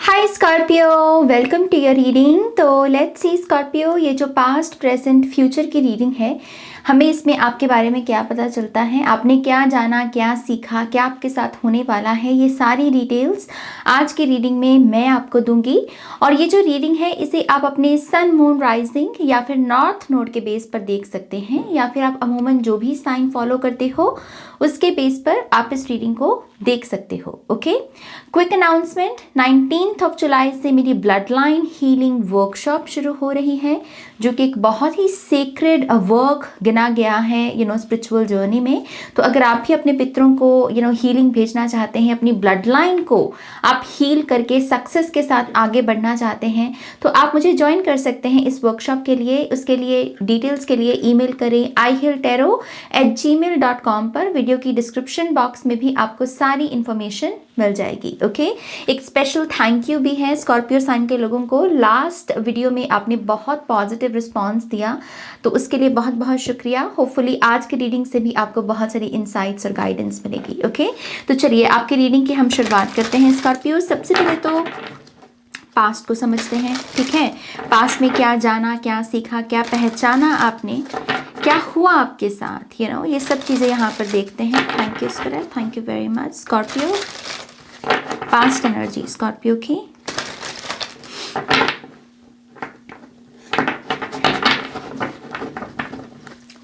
Hi Scorpio, welcome to your reading. तो let's see Scorpio, ये जो पास्ट प्रेजेंट फ्यूचर की रीडिंग है, हमें इसमें आपके बारे में क्या पता चलता है, आपने क्या जाना, क्या सीखा, क्या आपके साथ होने वाला है, ये सारी डिटेल्स आज की रीडिंग में मैं आपको दूंगी। और ये जो रीडिंग है इसे आप अपने सन मून राइजिंग या फिर नॉर्थ नोड के बेस पर देख सकते हैं, या फिर आप अमूमन जो भी साइन फॉलो करते हो उसके बेस पर आप इस रीडिंग को देख सकते हो। ओके, क्विक अनाउंसमेंट, 19 जुलाई से मेरी ब्लड लाइन हीलिंग वर्कशॉप शुरू हो रही है, जो कि एक बहुत ही सेक्रेड वर्क गिना गया है स्पिरिचुअल जर्नी में। तो अगर आप भी अपने पितरों को हीलिंग भेजना चाहते हैं, अपनी ब्लड लाइन को आप हील करके सक्सेस के साथ आगे बढ़ना चाहते हैं, तो आप मुझे ज्वाइन कर सकते हैं इस वर्कशॉप के लिए। उसके लिए डिटेल्स के लिए ईमेल करें ihealtarot@gmail.com पर। वीडियो की डिस्क्रिप्शन बॉक्स में भी आपको सारी इंफॉर्मेशन मिल जाएगी। ओके, एक स्पेशल थैंक यू भी है स्कॉर्पियो साइन के लोगों को। लास्ट वीडियो में आपने बहुत पॉजिटिव रिस्पांस दिया, तो उसके लिए बहुत बहुत शुक्रिया। होपफुली आज की रीडिंग से भी आपको बहुत सारी इंसाइट्स और गाइडेंस मिलेगी। ओके, तो चलिए आपकी रीडिंग की हम शुरुआत करते हैं स्कॉर्पियो। सबसे पहले तो पास्ट को समझते हैं, ठीक है। पास्ट में क्या जाना, क्या सीखा, क्या पहचाना आपने, क्या हुआ आपके साथ, ये सब चीज़ें यहाँ पर देखते हैं। Thank you spirit, thank you very much Scorpio. Past energy Scorpio की।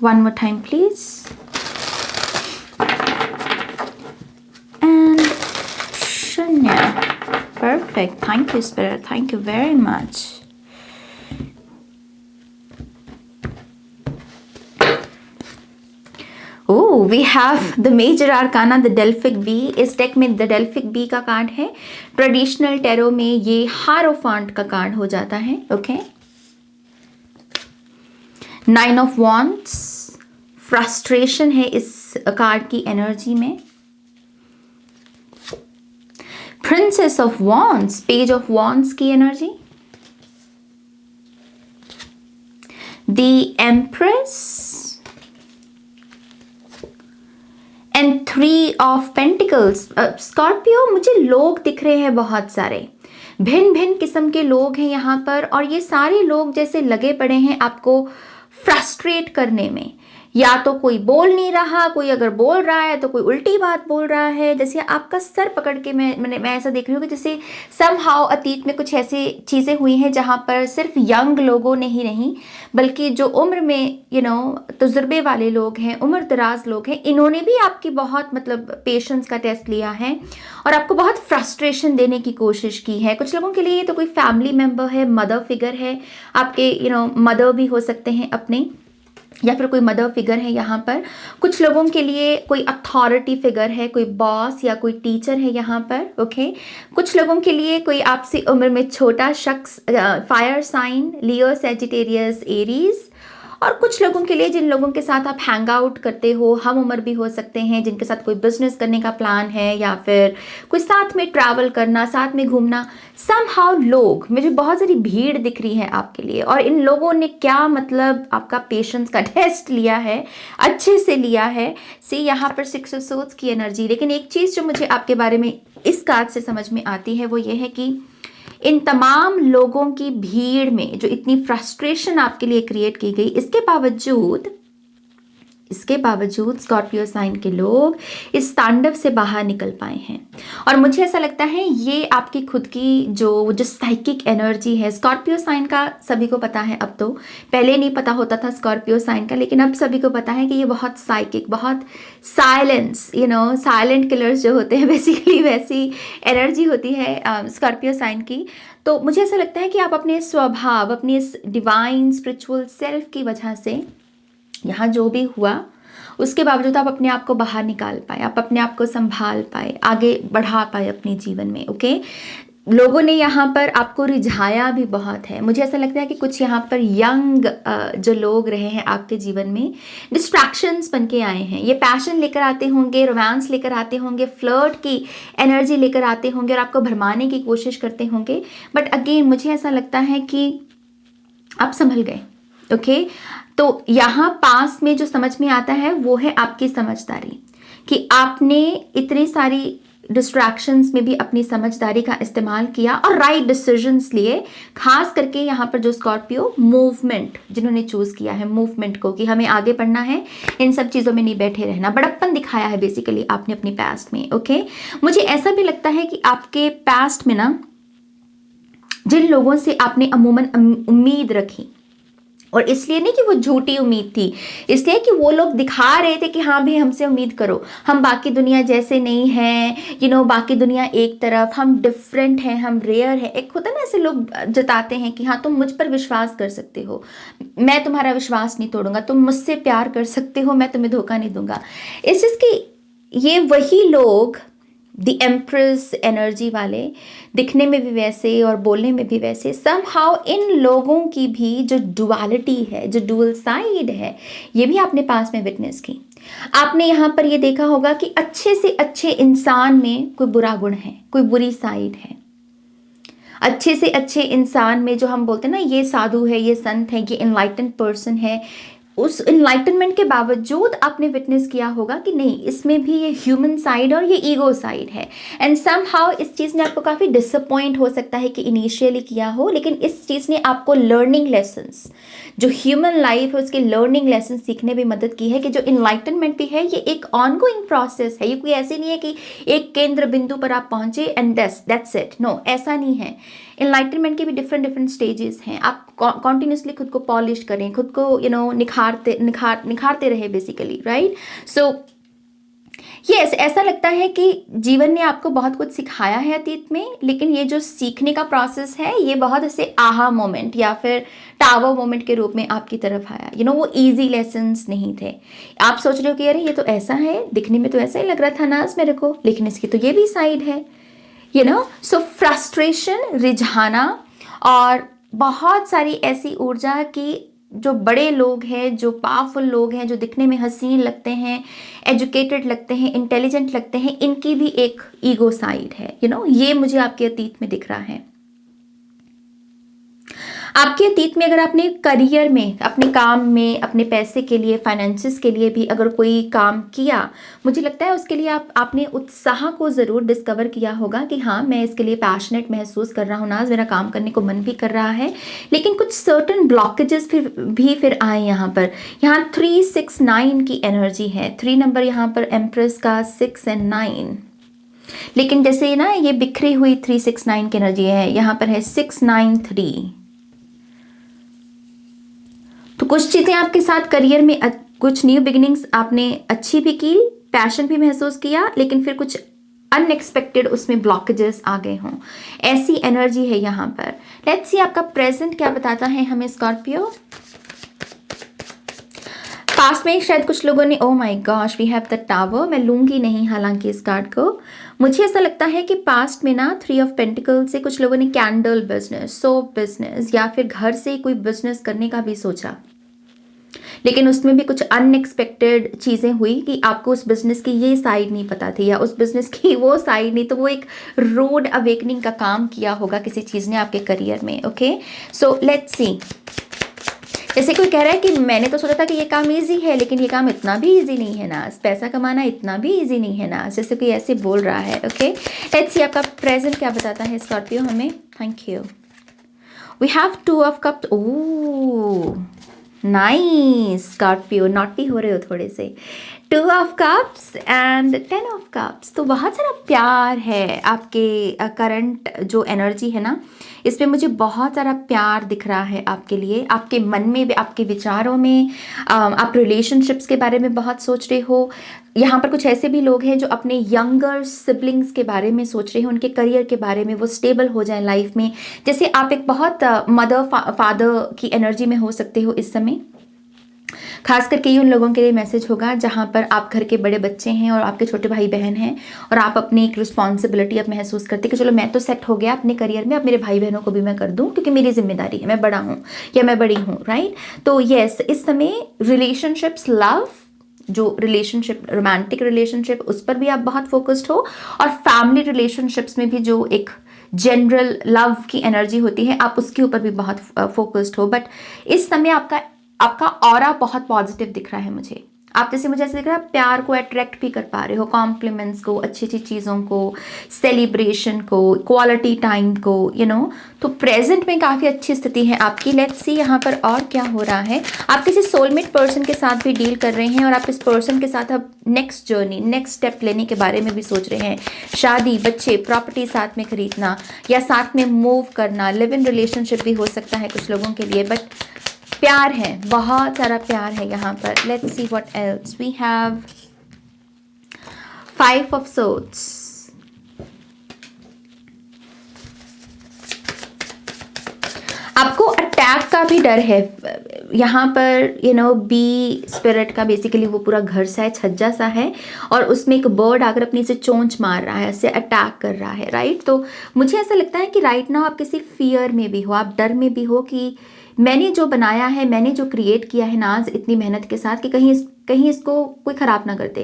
One more time please. And शून्य। Perfect, thank you spirit, thank you very much. We have the major arcana the Delphic bee. इस deck में the Delphic bee का card है। Traditional tarot में ये हारोफांट का card हो जाता है। ओके, 9 ऑफ वॉन्ड्स, फ्रस्ट्रेशन है इस कार्ड की एनर्जी में। Princess of wands, page of wands की energy. The empress and 3 of pentacles. Scorpio, मुझे लोग दिख रहे हैं बहुत सारे, भिन्न भिन्न किस्म के लोग हैं यहाँ पर, और ये सारे लोग जैसे लगे पड़े हैं आपको फ्रस्ट्रेट करने में। या तो कोई बोल नहीं रहा, कोई अगर बोल रहा है तो कोई उल्टी बात बोल रहा है, जैसे आपका सर पकड़ के मैं ऐसा देख रही हूँ कि जैसे समहाउ अतीत में कुछ ऐसी चीज़ें हुई हैं जहाँ पर सिर्फ यंग लोगों ने ही नहीं, बल्कि जो उम्र में तजुर्बे वाले लोग हैं, उम्र दराज लोग हैं, इन्होंने भी आपकी बहुत पेशेंस का टेस्ट लिया है और आपको बहुत फ्रस्ट्रेशन देने की कोशिश की है। कुछ लोगों के लिए तो कोई फैमिली मेम्बर है, मदर फिगर है आपके, मदर भी हो सकते हैं अपने, या फिर कोई मदर फिगर है यहाँ पर। कुछ लोगों के लिए कोई अथॉरिटी फिगर है, कोई बॉस या कोई टीचर है यहाँ पर। ओके, कुछ लोगों के लिए कोई आपसे उम्र में छोटा शख्स, फायर साइन, लियो, सैजिटेरियस, एरीज। और कुछ लोगों के लिए, जिन लोगों के साथ आप हैंग आउट करते हो, हम उम्र भी हो सकते हैं, जिनके साथ कोई बिजनेस करने का प्लान है, या फिर कोई साथ में ट्रैवल करना, साथ में घूमना। समहाउ लोग, मुझे बहुत सारी भीड़ दिख रही है आपके लिए, और इन लोगों ने क्या आपका पेशेंस का टेस्ट लिया है, अच्छे से लिया है। सी यहाँ पर 6 ऑफ सोर्ड्स की एनर्जी। लेकिन एक चीज़ जो मुझे आपके बारे में इस कार्ड से समझ में आती है वो ये है कि इन तमाम लोगों की भीड़ में जो इतनी फ्रस्ट्रेशन आपके लिए क्रिएट की गई, इसके बावजूद स्कॉर्पियो साइन के लोग इस तांडव से बाहर निकल पाए हैं। और मुझे ऐसा लगता है ये आपकी खुद की जो साइकिक एनर्जी है स्कॉर्पियो साइन का, सभी को पता है। अब तो पहले नहीं पता होता था स्कॉर्पियो साइन का, लेकिन अब सभी को पता है कि ये बहुत साइकिक, बहुत साइलेंट किलर्स जो होते हैं बेसिकली, वैसी एनर्जी होती है स्कॉर्पियो साइन की। तो मुझे ऐसा लगता है कि आप अपने स्वभाव, अपने इस डिवाइन स्पिरिचुअल सेल्फ की वजह से यहाँ जो भी हुआ उसके बावजूद आप अपने आप को बाहर निकाल पाए, आप अपने आप को संभाल पाए, आगे बढ़ा पाए अपने जीवन में। ओके, लोगों ने यहाँ पर आपको रिझाया भी बहुत है। मुझे ऐसा लगता है कि कुछ यहाँ पर यंग जो लोग रहे हैं आपके जीवन में, डिस्ट्रैक्शंस बन के आए हैं। ये पैशन लेकर आते होंगे, रोमांस लेकर आते होंगे, फ्लर्ट की एनर्जी लेकर आते होंगे और आपको भरमाने की कोशिश करते होंगे। बट अगेन मुझे ऐसा लगता है कि आप संभल गए। ओके, तो यहाँ पास में जो समझ में आता है वो है आपकी समझदारी, कि आपने इतनी सारी डिस्ट्रैक्शंस में भी अपनी समझदारी का इस्तेमाल किया और राइट डिसीजंस लिए। खास करके यहाँ पर जो स्कॉर्पियो मूवमेंट जिन्होंने चूज किया है, मूवमेंट को, कि हमें आगे बढ़ना है, इन सब चीज़ों में नहीं बैठे रहना, बड़प्पन दिखाया है बेसिकली आपने अपनी पास्ट में। ओके, मुझे ऐसा भी लगता है कि आपके पास्ट में ना जिन लोगों से आपने अमूमन उम्मीद रखी, और इसलिए नहीं कि वो झूठी उम्मीद थी, इसलिए कि वो लोग दिखा रहे थे कि हाँ भी हमसे उम्मीद करो, हम बाकी दुनिया जैसे नहीं हैं, बाकी दुनिया एक तरफ, हम डिफरेंट हैं, हम रेयर हैं। एक होता है ना, ऐसे लोग जताते हैं कि हाँ तुम मुझ पर विश्वास कर सकते हो, मैं तुम्हारा विश्वास नहीं तोड़ूंगा, तुम मुझसे प्यार कर सकते हो, मैं तुम्हें धोखा नहीं दूंगा। इस चीज़ की ये वही लोग द एम्प्रेस एनर्जी वाले, दिखने में भी वैसे और बोलने में भी वैसे, समहाउ इन लोगों की भी जो डुअलिटी है, जो डुअल साइड है, ये भी आपने पास में विटनेस की। आपने यहाँ पर ये देखा होगा कि अच्छे से अच्छे इंसान में कोई बुरा गुण है, कोई बुरी साइड है। अच्छे से अच्छे इंसान में जो हम बोलते हैं ना, ये साधु है, ये संत है, ये इनलाइटेंड पर्सन है, उस इनलाइटनमेंट के बावजूद आपने विटनेस किया होगा कि नहीं, इसमें भी ये ह्यूमन साइड और ये ईगो साइड है। एंड समहाउ इस चीज़ ने आपको काफ़ी डिसअपॉइंट हो सकता है कि इनिशियली किया हो, लेकिन इस चीज़ ने आपको लर्निंग लेसन्स, जो ह्यूमन लाइफ है उसके लर्निंग लेसन सीखने में मदद की है। कि जो इनलाइटनमेंट भी है ये एक ऑनगोइंग प्रोसेस है, ये कोई ऐसे नहीं है कि एक केंद्र बिंदु पर आप पहुंचे एंड दैट्स इट। नो, ऐसा नहीं है। इनलाइटनमेंट के भी डिफरेंट स्टेजेस हैं। आप कॉन्टिन्यूसली खुद को पॉलिश करें, खुद को निखारते रहे बेसिकली, राइट। सो यस, ऐसा लगता है कि जीवन ने आपको बहुत कुछ सिखाया है अतीत में, लेकिन ये जो सीखने का प्रोसेस है ये बहुत ऐसे आहा मोमेंट या फिर टावर मोमेंट के रूप में आपकी तरफ आया। वो इजी लेसन्स नहीं थे। आप सोच रहे हो कि अरे ये तो ऐसा है, दिखने में तो ऐसा ही लग रहा था ना मेरे को, लेकिन इसकी तो ये भी साइड है। सो फ्रस्ट्रेशन, रिझाना और बहुत सारी ऐसी ऊर्जा की जो बड़े लोग हैं, जो पावरफुल लोग हैं, जो दिखने में हसीन लगते हैं, एजुकेटेड लगते हैं, इंटेलिजेंट लगते हैं, इनकी भी एक ईगो साइड है। ये मुझे आपके अतीत में दिख रहा है। आपके अतीत में अगर आपने करियर में, अपने काम में, अपने पैसे के लिए, फाइनेंसिस के लिए भी अगर कोई काम किया, मुझे लगता है उसके लिए आपने उत्साह को ज़रूर डिस्कवर किया होगा कि हाँ मैं इसके लिए पैशनेट महसूस कर रहा हूँ, नाज मेरा काम करने को मन भी कर रहा है। लेकिन कुछ सर्टन ब्लॉकेजेस फिर आए यहाँ पर। यहाँ 369 की एनर्जी है, 3 नंबर यहाँ पर एम्प्रेस का, 6 और 9। लेकिन जैसे ना ये बिखरी हुई 369 की एनर्जी है, यहाँ पर है 693। तो कुछ चीज़ें आपके साथ करियर में, कुछ न्यू बिगिनिंग्स आपने अच्छी भी की, पैशन भी महसूस किया, लेकिन फिर कुछ अनएक्सपेक्टेड उसमें ब्लॉकेजेस आ गए हों, ऐसी एनर्जी है यहाँ पर। लेट्स सी आपका प्रेजेंट क्या बताता है हमें स्कॉर्पियो। पास्ट में शायद कुछ लोगों ने, oh my gosh we have the tower, मैं लूंगी नहीं हालांकि इस कार्ड को। मुझे ऐसा लगता है कि पास्ट में ना 3 ऑफ पेंटिकल से कुछ लोगों ने कैंडल बिजनेस, सोप बिजनेस या फिर घर से कोई बिजनेस करने का भी सोचा, लेकिन उसमें भी कुछ अनएक्सपेक्टेड चीज़ें हुई कि आपको उस बिजनेस की ये साइड नहीं पता थी या उस बिजनेस की वो साइड नहीं, तो वो एक रोड अवेकनिंग का काम किया होगा किसी चीज़ ने आपके करियर में। Okay, so let's see. जैसे कोई कह रहा है कि मैंने तो सोचा था कि ये काम इजी है, लेकिन ये काम इतना भी इजी नहीं है ना, पैसा कमाना इतना भी इजी नहीं है ना, जैसे कोई ऐसे बोल रहा है। ओके, लेट्स सी आपका प्रेजेंट क्या बताता है स्कॉर्पियो हमें। Thank you. We have 2 of cups. Oh nice Scorpio, naughty हो रहे हो थोड़े से। 2 of cups and 10 of cups. तो बहुत सारा प्यार है आपके करंट जो एनर्जी है ना, इसमें मुझे बहुत सारा प्यार दिख रहा है आपके लिए, आपके मन में भी, आपके विचारों में। आप रिलेशनशिप्स के बारे में बहुत सोच रहे हो। यहाँ पर कुछ ऐसे भी लोग हैं जो अपने यंगर सिबलिंग्स के बारे में सोच रहे हो, उनके करियर के बारे में, वो स्टेबल हो जाए लाइफ में। जैसे आप एक बहुत मदर फादर की एनर्जी में हो सकते हो इस समय। खास करके ये उन लोगों के लिए मैसेज होगा जहाँ पर आप घर के बड़े बच्चे हैं और आपके छोटे भाई बहन हैं और आप अपनी एक रिस्पॉन्सिबिलिटी अब महसूस करते कि चलो मैं तो सेट हो गया अपने करियर में, अब मेरे भाई बहनों को भी मैं कर दूँ क्योंकि मेरी जिम्मेदारी है, मैं बड़ा हूँ या मैं बड़ी हूँ, राइट। तो यस, इस समय रिलेशनशिप्स, लव, जो रिलेशनशिप, रोमांटिक रिलेशनशिप, उस पर भी आप बहुत फोकस्ड हो, और फैमिली रिलेशनशिप्स में भी जो एक जनरल लव की एनर्जी होती है आप उसके ऊपर भी बहुत फोकस्ड हो। बट इस समय आपका ऑरा बहुत पॉजिटिव दिख रहा है मुझे। आप जैसे मुझे ऐसा दिख रहा है प्यार को अट्रैक्ट भी कर पा रहे हो, कॉम्प्लीमेंट्स को, अच्छी अच्छी चीज़ों को, सेलिब्रेशन को, क्वालिटी टाइम को, तो प्रेजेंट में काफ़ी अच्छी स्थिति है आपकी। लेट्स सी यहाँ पर और क्या हो रहा है। आप किसी सोलमेट पर्सन के साथ भी डील कर रहे हैं और आप इस पर्सन के साथ अब नेक्स्ट जर्नी, नेक्स्ट स्टेप लेने के बारे में भी सोच रहे हैं। शादी, बच्चे, प्रॉपर्टी साथ में खरीदना या साथ में मूव करना, लिव इन रिलेशनशिप भी हो सकता है कुछ लोगों के लिए। बट प्यार है, बहुत सारा प्यार है यहाँ पर। Let's see what else we have. 5 of swords, आपको अटैक का भी डर है यहाँ पर। बी स्पिरिट का बेसिकली वो पूरा घर सा है, छज्जा सा है, और उसमें एक बर्ड आकर अपनी से चोंच मार रहा है, उससे अटैक कर रहा है, राइट। तो मुझे ऐसा लगता है कि राइट नाउ आप किसी फियर में भी हो, आप डर में भी हो कि मैंने जो बनाया है, मैंने जो क्रिएट किया है नाज इतनी मेहनत के साथ, कि कहीं इसको कोई ख़राब ना कर दे,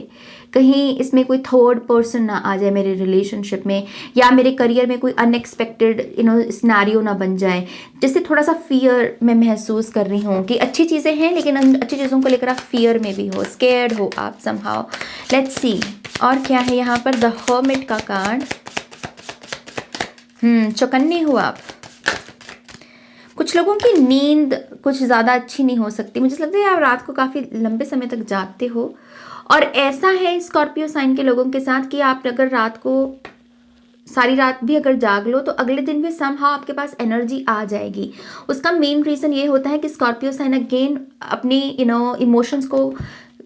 कहीं इसमें कोई थर्ड पर्सन ना आ जाए मेरे रिलेशनशिप में, या मेरे करियर में कोई अनएक्सपेक्टेड सिनेरियो ना बन जाए। जैसे थोड़ा सा फियर मैं महसूस कर रही हूँ कि अच्छी चीज़ें हैं लेकिन अच्छी चीज़ों को लेकर आप फियर में भी हो, स्केर्ड हो आप समहाउ। लेट्स सी और क्या है यहाँ पर। द हर्मिट का कार्ड, चौकन्ने हो आप। कुछ लोगों की नींद कुछ ज़्यादा अच्छी नहीं हो सकती, मुझे लगता है आप रात को काफ़ी लंबे समय तक जागते हो, और ऐसा है स्कॉर्पियो साइन के लोगों के साथ कि आप अगर रात को सारी रात भी अगर जाग लो तो अगले दिन भी समहाउ आपके पास एनर्जी आ जाएगी। उसका मेन रीज़न ये होता है कि स्कॉर्पियो साइन अगेन अपनी इमोशंस को,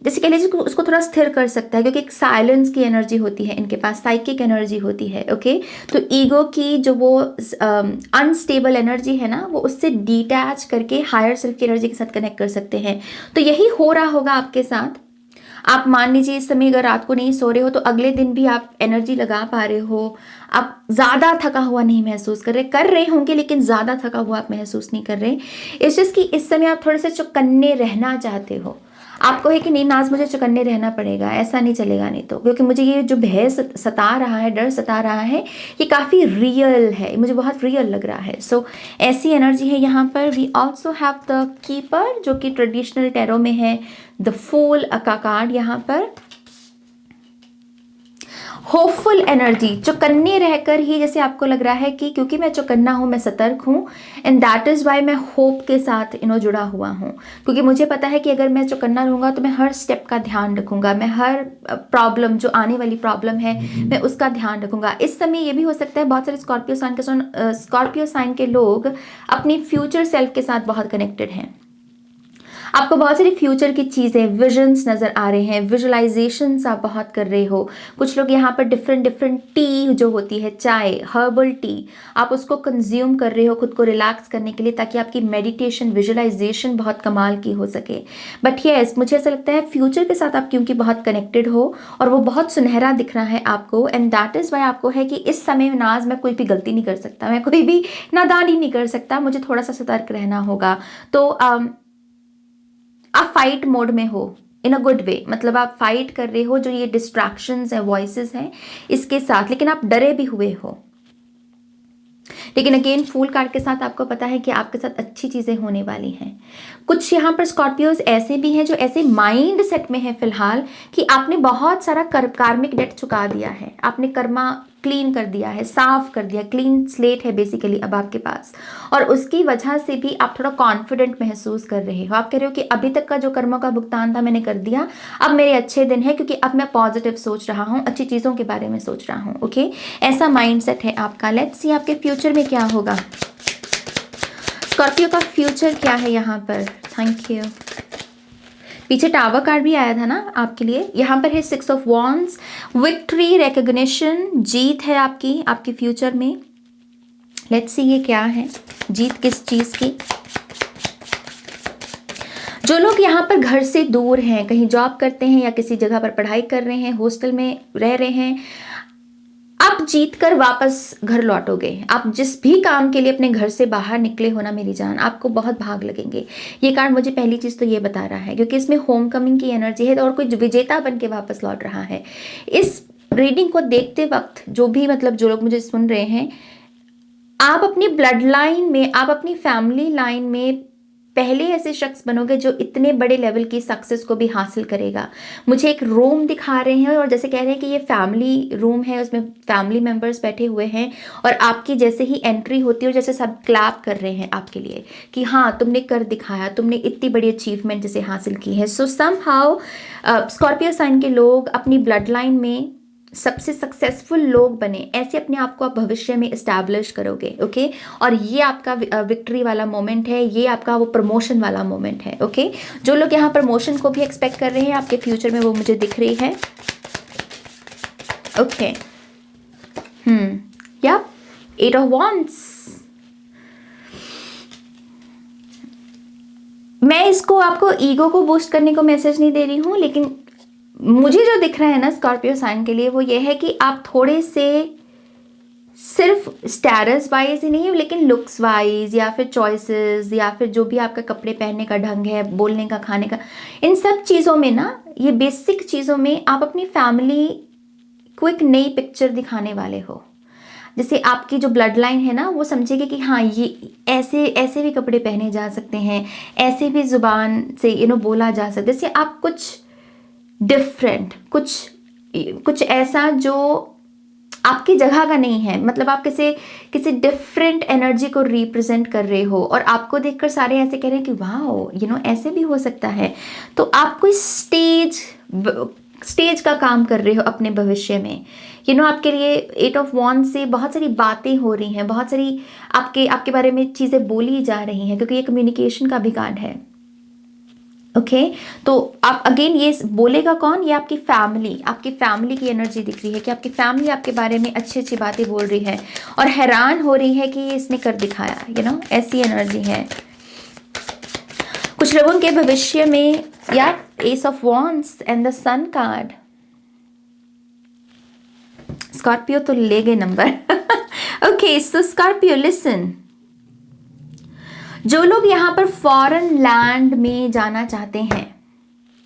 जैसे कह लीजिए, उसको थोड़ा स्थिर कर सकता है, क्योंकि एक साइलेंस की एनर्जी होती है इनके पास, साइकिक एनर्जी होती है, ओके। तो ईगो की जो वो अनस्टेबल एनर्जी है ना, वो उससे डिटैच करके हायर सेल्फ की एनर्जी के साथ कनेक्ट कर सकते हैं। तो यही हो रहा होगा आपके साथ। आप मान लीजिए इस समय अगर रात को नहीं सो रहे हो तो अगले दिन भी आप एनर्जी लगा पा रहे हो, आप ज़्यादा थका हुआ नहीं महसूस कर रहे होंगे, लेकिन ज़्यादा थका हुआ आप महसूस नहीं कर रहे। इस चीज़ कि इस समय आप थोड़े से चौकन्ने रहना चाहते हो। आपको है कि नहीं नाज, मुझे चौकन्ने रहना पड़ेगा, ऐसा नहीं चलेगा नहीं तो, क्योंकि मुझे ये जो भय सता रहा है, डर सता रहा है, ये काफ़ी रियल है, मुझे बहुत रियल लग रहा है। सो ऐसी एनर्जी है यहाँ पर। We also have the keeper, जो कि ट्रेडिशनल टैरो में है द फूल का कार्ड यहाँ पर। होपफुल एनर्जी, चौकन्ने रहकर ही जैसे आपको लग रहा है कि क्योंकि मैं चौकन्ना हूँ, मैं सतर्क हूँ, एंड दैट इज़ वाई मैं होप के साथ जुड़ा हुआ हूँ, क्योंकि मुझे पता है कि अगर मैं चौकन्ना रहूँगा तो मैं हर स्टेप का ध्यान रखूँगा, मैं हर प्रॉब्लम, जो आने वाली प्रॉब्लम है, मैं उसका ध्यान रखूँगा। इस समय ये भी हो सकता है बहुत सारे स्कॉर्पियो साइन के लोग अपनी फ्यूचर सेल्फ के साथ बहुत कनेक्टेड हैं। आपको बहुत सारी फ्यूचर की चीज़ें, विजन्स नज़र आ रहे हैं, विजुअलाइजेशंस आप बहुत कर रहे हो। कुछ लोग यहाँ पर डिफरेंट टी जो होती है, चाय, हर्बल टी, आप उसको कंज्यूम कर रहे हो खुद को रिलैक्स करने के लिए, ताकि आपकी मेडिटेशन, विजुअलाइजेशन बहुत कमाल की हो सके। बट येस, मुझे ऐसा लगता है फ्यूचर के साथ आप क्योंकि बहुत कनेक्टेड हो और वो बहुत सुनहरा दिख रहा है आपको, एंड दैट इज़ वाई आपको है कि इस समय नाज मैं कोई भी गलती नहीं कर सकता, मैं कोई भी नादानी नहीं कर सकता, मुझे थोड़ा सा सतर्क रहना होगा। तो आप फाइट मोड में हो इन अ गुड वे, मतलब आप फाइट कर रहे हो जो ये डिस्ट्रैक्शंस हैं, वॉइसेस हैं, इसके साथ, लेकिन आप डरे भी हुए हो। लेकिन अगेन फूल कार्ड के साथ आपको पता है कि आपके साथ अच्छी चीज़ें होने वाली हैं। कुछ यहाँ पर स्कॉर्पियोज ऐसे भी हैं जो ऐसे माइंड सेट में है फिलहाल कि आपने बहुत सारा कार्मिक डेट चुका दिया है, आपने कर्मा क्लीन कर दिया है, साफ कर दिया, क्लीन स्लेट है बेसिकली अब आपके पास, और उसकी वजह से भी आप थोड़ा कॉन्फिडेंट महसूस कर रहे हो। आप कह रहे हो कि अभी तक का जो कर्मों का भुगतान था मैंने कर दिया, अब मेरे अच्छे दिन है, क्योंकि अब मैं पॉजिटिव सोच रहा हूँ, अच्छी चीज़ों के बारे में सोच रहा हूँ, ओके। ऐसा माइंडसेट है आपका। लेट्स सी आपके फ्यूचर में क्या होगा। स्कॉर्पियो का फ्यूचर क्या है यहाँ पर। Thank you. पीछे टावर कार्ड भी आया था ना आपके लिए। यहाँ पर है 6 ऑफ वॉन्ड्स, विक्ट्री, रिकग्निशन, जीत है आपकी फ्यूचर में। लेट्स सी ये क्या है, जीत किस चीज़ की। जो लोग यहाँ पर घर से दूर हैं, कहीं जॉब करते हैं या किसी जगह पर पढ़ाई कर रहे हैं, हॉस्टल में रह रहे हैं, आप जीत कर वापस घर लौटोगे। आप जिस भी काम के लिए अपने घर से बाहर निकले हो ना मेरी जान, आपको बहुत भाग लगेंगे। ये कार्ड मुझे पहली चीज़ तो ये बता रहा है, क्योंकि इसमें होम कमिंग की एनर्जी है और कोई विजेता बन के वापस लौट रहा है। इस रीडिंग को देखते वक्त जो भी मतलब जो लोग मुझे सुन रहे हैं, आप अपनी ब्लड लाइन में, आप अपनी फैमिली लाइन में पहले ऐसे शख्स बनोगे जो इतने बड़े लेवल की सक्सेस को भी हासिल करेगा। मुझे एक रूम दिखा रहे हैं और जैसे कह रहे हैं कि ये फैमिली रूम है, उसमें फैमिली मेंबर्स बैठे हुए हैं और आपकी जैसे ही एंट्री होती है और जैसे सब क्लैप कर रहे हैं आपके लिए कि हाँ तुमने कर दिखाया, तुमने इतनी बड़ी अचीवमेंट जैसे हासिल की है। सो समहाउ स्कॉर्पियो साइन के लोग अपनी ब्लड लाइन में सबसे सक्सेसफुल लोग बने, ऐसे अपने आप को आप भविष्य में इस्टेब्लिश करोगे। ओके, और ये आपका विक्ट्री वाला मोमेंट है, ये आपका वो प्रमोशन वाला मोमेंट है। ओके, जो लोग यहाँ प्रमोशन को भी एक्सपेक्ट कर रहे हैं आपके फ्यूचर में, वो मुझे दिख रही है। ओके, या 8 ऑफ वॉन्ड्स। मैं इसको आपको ईगो को बूस्ट करने को मैसेज नहीं दे रही हूँ, लेकिन मुझे जो दिख रहा है ना स्कॉर्पियो साइन के लिए, वो ये है कि आप थोड़े से सिर्फ स्टेटस वाइज ही नहीं, लेकिन लुक्स वाइज या फिर चॉइसेस या फिर जो भी आपका कपड़े पहनने का ढंग है, बोलने का, खाने का, इन सब चीज़ों में ना, ये बेसिक चीज़ों में आप अपनी फैमिली को एक नई पिक्चर दिखाने वाले हो। जैसे आपकी जो ब्लड लाइन है ना, वो समझेगी कि हाँ ये ऐसे ऐसे भी कपड़े पहने जा सकते हैं, ऐसे भी ज़ुबान से बोला जा सकता है। जैसे आप कुछ डिफरेंट, कुछ ऐसा जो आपकी जगह का नहीं है, मतलब आप किसी डिफरेंट एनर्जी को रिप्रेजेंट कर रहे हो और आपको देखकर सारे ऐसे कह रहे हैं कि वाह ऐसे भी हो सकता है। तो आप कोई स्टेज का काम कर रहे हो अपने भविष्य में। आपके लिए 8 ऑफ वॉन्ड्स से बहुत सारी बातें हो रही हैं, बहुत सारी आपके बारे में चीज़ें बोली जा रही हैं, क्योंकि ये कम्युनिकेशन का भी कार्ड है। ओके, तो आप अगेन ये बोलेगा कौन? ये आपकी फैमिली की एनर्जी दिख रही है कि आपकी फैमिली आपके बारे में अच्छी अच्छी बातें बोल रही है और हैरान हो रही है कि ये इसने कर दिखाया। ऐसी एनर्जी है कुछ लोगों के भविष्य में। या ace of wands and the sun card. Scorpio तो ले गए number. Okay, so Scorpio listen, जो लोग यहाँ पर फॉरेन लैंड में जाना चाहते हैं,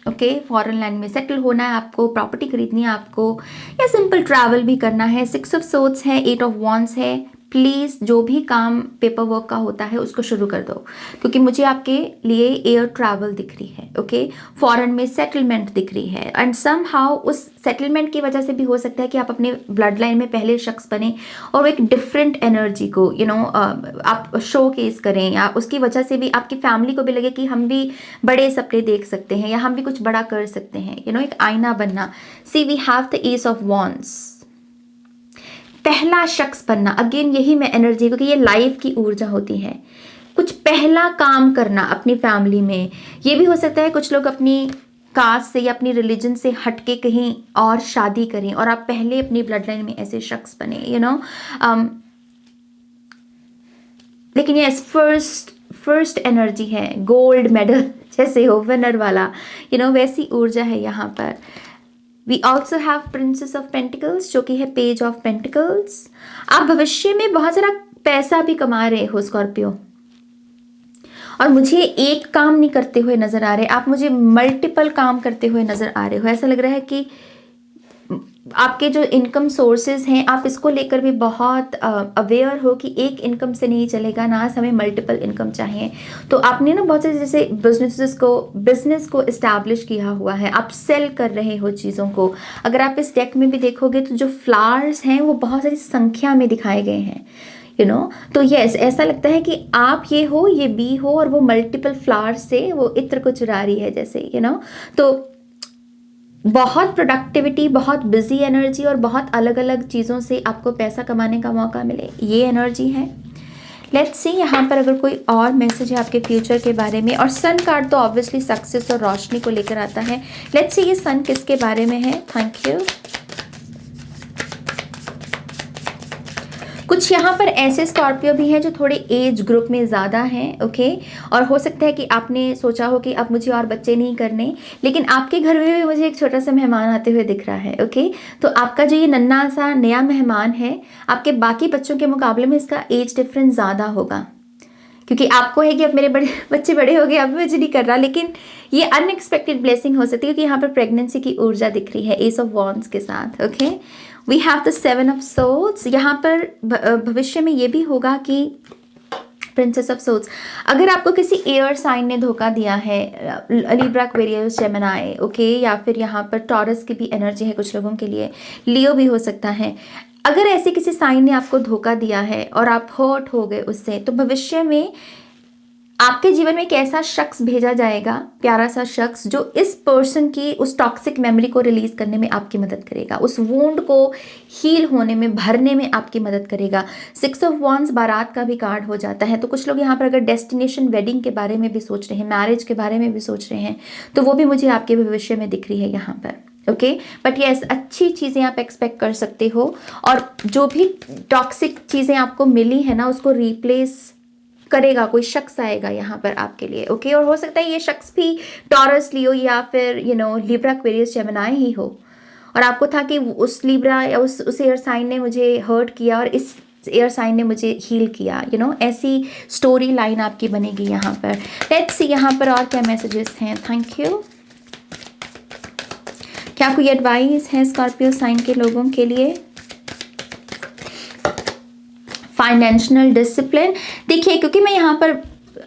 ओके, फॉरेन लैंड में सेटल होना है आपको, प्रॉपर्टी खरीदनी है आपको, या सिंपल ट्रैवल भी करना है, 6 ऑफ सोर्ड्स है, 8 ऑफ वॉन्ड्स है, प्लीज़ जो भी काम पेपर वर्क का होता है उसको शुरू कर दो, क्योंकि मुझे आपके लिए एयर ट्रैवल दिख रही है। ओके, फॉरेन में सेटलमेंट दिख रही है एंड सम हाउ उस सेटलमेंट की वजह से भी हो सकता है कि आप अपने ब्लड लाइन में पहले शख्स बने और एक डिफरेंट एनर्जी को आप शो केस करें, या उसकी वजह से भी आपकी फैमिली को भी लगे कि हम भी बड़े सपने देख सकते हैं या हम भी कुछ बड़ा कर सकते हैं। एक आईना बनना। See we have the ace of wands, पहला शख्स बनना। अगेन यही मैं एनर्जी, क्योंकि ये लाइफ की ऊर्जा होती है। कुछ पहला काम करना अपनी फैमिली में। ये भी हो सकता है कुछ लोग अपनी कास्ट से या अपनी रिलीजन से हटके कहीं और शादी करें और आप पहले अपनी ब्लड लाइन में ऐसे शख्स बने। लेकिन ये फर्स्ट एनर्जी है, गोल्ड मेडल जैसे हो, विनर वाला, वैसी ऊर्जा है यहाँ पर। We also have Princess of Pentacles, जो कि है पेज ऑफ पेंटिकल्स। आप भविष्य में बहुत सारा पैसा भी कमा रहे हो स्कॉर्पियो, और मुझे एक काम नहीं करते हुए नजर आ रहे, आप मुझे मल्टीपल काम करते हुए नजर आ रहे हो। ऐसा लग रहा है कि आपके जो इनकम सोर्सेज हैं, आप इसको लेकर भी बहुत अवेयर हो कि एक इनकम से नहीं चलेगा ना, हमें मल्टीपल इनकम चाहिए। तो आपने ना बहुत से जैसे बिजनेस को इस्टेब्लिश किया हुआ है, आप सेल कर रहे हो चीज़ों को। अगर आप इस डेक में भी देखोगे तो जो फ्लावर्स हैं वो बहुत सारी संख्या में दिखाए गए हैं, तो यस, ऐसा लगता है कि आप ये हो, ये बी हो, और वो मल्टीपल फ्लावर्स से वो इत्र को चुरा रही है जैसे, तो बहुत प्रोडक्टिविटी, बहुत बिजी एनर्जी और बहुत अलग अलग चीज़ों से आपको पैसा कमाने का मौका मिले, ये एनर्जी है। लेट्स सी यहाँ पर अगर कोई और मैसेज है आपके फ्यूचर के बारे में। और सन कार्ड तो ऑब्वियसली सक्सेस और रोशनी को लेकर आता है। लेट्स सी ये सन किसके बारे में है। Thank you. कुछ कुछ यहाँ पर ऐसे स्कॉर्पियो भी हैं जो थोड़े एज ग्रुप में ज़्यादा हैं, ओके। और हो सकता है कि आपने सोचा हो कि अब मुझे और बच्चे नहीं करने, लेकिन आपके घर में भी मुझे एक छोटा सा मेहमान आते हुए दिख रहा है, ओके। तो आपका जो ये नन्हा सा नया मेहमान है, आपके बाकी बच्चों के मुकाबले में इसका एज डिफरेंस ज़्यादा होगा, क्योंकि आपको है कि अब मेरे बड़े बच्चे बड़े हो गए, अब मुझे नहीं कर रहा। लेकिन ये अनएक्सपेक्टेड ब्लेसिंग हो सकती है, क्योंकि यहाँ पर प्रेगनेंसी की ऊर्जा दिख रही है एस ऑफ वॉन्ड्स के साथ, okay. We have the 7 of swords. यहाँ पर भविष्य में ये भी होगा कि प्रिंसेस ऑफ सोर्ड्स, अगर आपको किसी एयर साइन ने धोखा दिया है, लिब्रा, एक्वेरियस, जेमिनी, ओके, या फिर यहाँ पर टॉरस की भी एनर्जी है कुछ लोगों के लिए, लियो भी हो सकता है। अगर ऐसे किसी साइन ने आपको धोखा दिया है और आप हर्ट हो गए उससे, तो भविष्य में आपके जीवन में एक ऐसा शख्स भेजा जाएगा, प्यारा सा शख्स, जो इस पर्सन की उस टॉक्सिक मेमोरी को रिलीज करने में आपकी मदद करेगा, उस वुंड को हील होने में, भरने में आपकी मदद करेगा। 6 ऑफ वॉन्ड्स बारात का भी कार्ड हो जाता है। तो कुछ लोग यहाँ पर अगर डेस्टिनेशन वेडिंग के बारे में भी सोच रहे हैं, मैरिज के बारे में भी सोच रहे हैं, तो वो भी मुझे आपके भविष्य में दिख रही है यहाँ पर, ओके। बट यस, अच्छी चीज़ें आप एक्सपेक्ट कर सकते हो, और जो भी टॉक्सिक चीज़ें आपको मिली है ना, उसको रिप्लेस करेगा कोई शख्स आएगा यहाँ पर आपके लिए, ओके। और हो सकता है ये शख्स भी टॉरस, लियो या फिर लिब्रा, एक्वेरियस, जेमिनी ही हो, और आपको था कि उस लिब्रा या उस एयर साइन ने मुझे हर्ट किया और इस एयर साइन ने मुझे हील किया, ऐसी स्टोरी लाइन आपकी बनेगी यहाँ पर। लेट्स सी यहाँ पर और क्या मैसेजेस हैं। Thank you. क्या कोई एडवाइस है स्कॉर्पियो साइन के लोगों के लिए? फाइनेंशियल डिसिप्लिन, देखिए, क्योंकि मैं यहाँ पर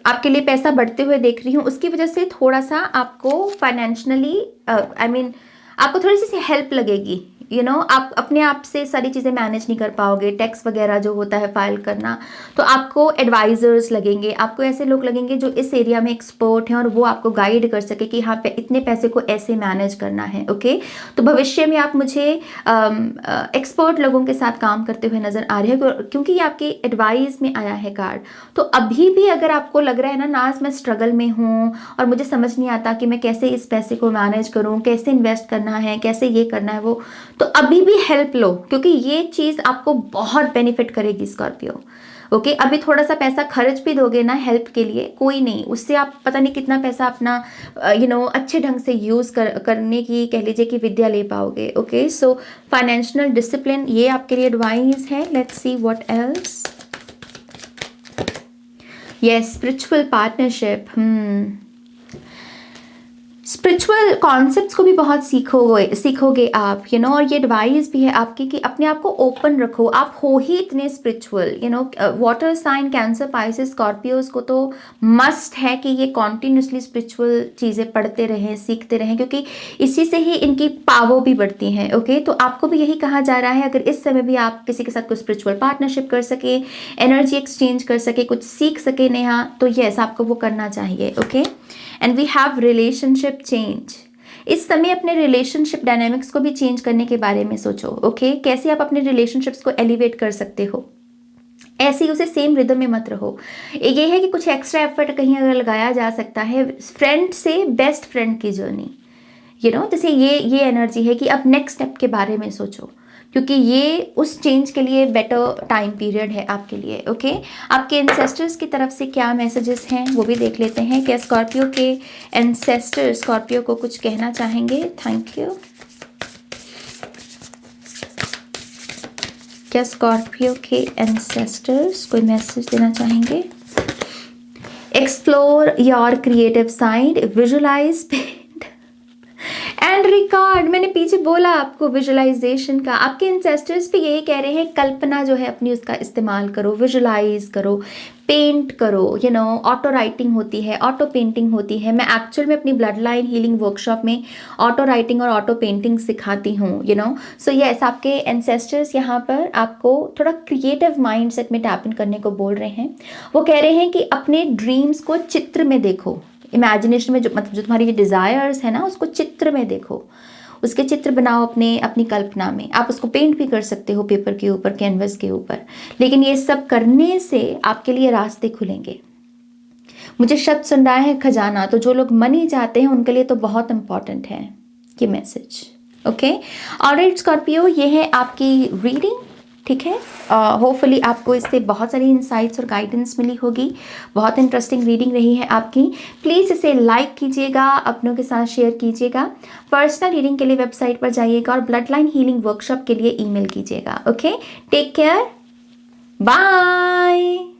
आपके लिए पैसा बढ़ते हुए देख रही हूँ, उसकी वजह से थोड़ा सा आपको फाइनेंशियली आपको थोड़ी सी हेल्प लगेगी। आप अपने आप से सारी चीज़ें मैनेज नहीं कर पाओगे, टैक्स वगैरह जो होता है फाइल करना, तो आपको एडवाइजर्स लगेंगे, आपको ऐसे लोग लगेंगे जो इस एरिया में एक्सपर्ट हैं और वो आपको गाइड कर सके कि हाँ पे इतने पैसे को ऐसे मैनेज करना है, ओके। तो भविष्य में आप मुझे एक्सपर्ट लोगों के साथ काम करते हुए नज़र आ रहे हैं, क्योंकि ये आपके एडवाइस में आया है कार्ड। तो अभी भी अगर आपको लग रहा है ना, नाज मैं स्ट्रगल में हूँ और मुझे समझ नहीं आता कि मैं कैसे इस पैसे को मैनेज करूँ, कैसे इन्वेस्ट करना है, कैसे ये करना है वो, तो अभी भी हेल्प लो, क्योंकि ये चीज़ आपको बहुत बेनिफिट करेगी स्कॉर्पियो, ओके। अभी थोड़ा सा पैसा खर्च भी दोगे ना हेल्प के लिए, कोई नहीं, उससे आप पता नहीं कितना पैसा अपना अच्छे ढंग से यूज़ करने की, कह लीजिए कि विद्या ले पाओगे, ओके। सो फाइनेंशियल डिसिप्लिन, ये आपके लिए एडवाइस है। Let's see what else. Yes, spiritual partnership, spiritual concepts को भी बहुत सीखोगे आप, और ये एडवाइस भी है आपकी कि अपने आप को ओपन रखो, आप हो ही इतने spiritual. Water sign, Cancer, Pisces, Scorpios को तो मस्ट है कि ये कॉन्टिन्यूसली स्पिरिचुअल चीज़ें पढ़ते रहें, सीखते रहें, क्योंकि इसी से ही इनकी पावर भी बढ़ती है, ओके। तो आपको भी यही कहा जा रहा है, अगर इस समय भी आप किसी के साथ कोई स्पिरिचुअल पार्टनरशिप कर सके, एनर्जी एक्सचेंज कर सके, कुछ सीख सके नेहा, तो यस, आपको वो करना चाहिए, okay. And we have relationship change. इस समय अपने रिलेशनशिप डायनामिक्स को भी चेंज करने के बारे में सोचो, ओके। कैसे आप अपने रिलेशनशिप्स को एलिवेट कर सकते हो, ऐसे ही उसे सेम रिदम में मत रहो। ये है कि कुछ एक्स्ट्रा एफर्ट कहीं अगर लगाया जा सकता है, फ्रेंड से बेस्ट फ्रेंड की जर्नी, जैसे ये एनर्जी है कि अब नेक्स्ट स्टेप के बारे में सोचो, क्योंकि ये उस चेंज के लिए बेटर टाइम पीरियड है आपके लिए, ओके। आपके एंसेस्टर्स की तरफ से क्या मैसेजेस हैं वो भी देख लेते हैं। क्या स्कॉर्पियो के एंसेस्टर स्कॉर्पियो को कुछ कहना चाहेंगे? Thank you. क्या स्कॉर्पियो के एंसेस्टर्स कोई मैसेज देना चाहेंगे? Explore your creative side, visualise and record. मैंने पीछे बोला आपको विजुअलाइजेशन का, आपके एंसेस्टर्स भी यही कह रहे हैं, कल्पना जो है अपनी उसका इस्तेमाल करो, विजुअलाइज करो, पेंट करो, ऑटो राइटिंग होती है, ऑटो पेंटिंग होती है। मैं एक्चुअल में अपनी ब्लड लाइन हीलिंग वर्कशॉप में ऑटो राइटिंग और ऑटो पेंटिंग सिखाती हूँ, सो यस, आपके एंसेस्टर्स यहाँ पर आपको थोड़ा क्रिएटिव माइंडसेट में टैप इन करने को बोल रहे हैं। वो कह रहे हैं कि अपने ड्रीम्स को चित्र में देखो, इमेजिनेशन में, जो तुम्हारी डिज़ायर्स है ना, उसको चित्र में देखो, उसके चित्र बनाओ अपनी कल्पना में। आप उसको पेंट भी कर सकते हो पेपर के ऊपर, कैनवस के ऊपर, लेकिन ये सब करने से आपके लिए रास्ते खुलेंगे। मुझे शब्द सुन रहा है खजाना, तो जो लोग मनी चाहते हैं उनके लिए तो बहुत इंपॉर्टेंट है ये मैसेज, ओके। ऑलराइट स्कॉर्पियो, ये है आपकी रीडिंग। ठीक है। होपफुली आपको इससे बहुत सारी इंसाइट्स और गाइडेंस मिली होगी। बहुत इंटरेस्टिंग रीडिंग रही है आपकी। प्लीज़ इसे लाइक कीजिएगा, अपनों के साथ शेयर कीजिएगा। पर्सनल रीडिंग के लिए वेबसाइट पर जाइएगा और ब्लड लाइन हीलिंग वर्कशॉप के लिए ईमेल कीजिएगा। Okay, take care, bye.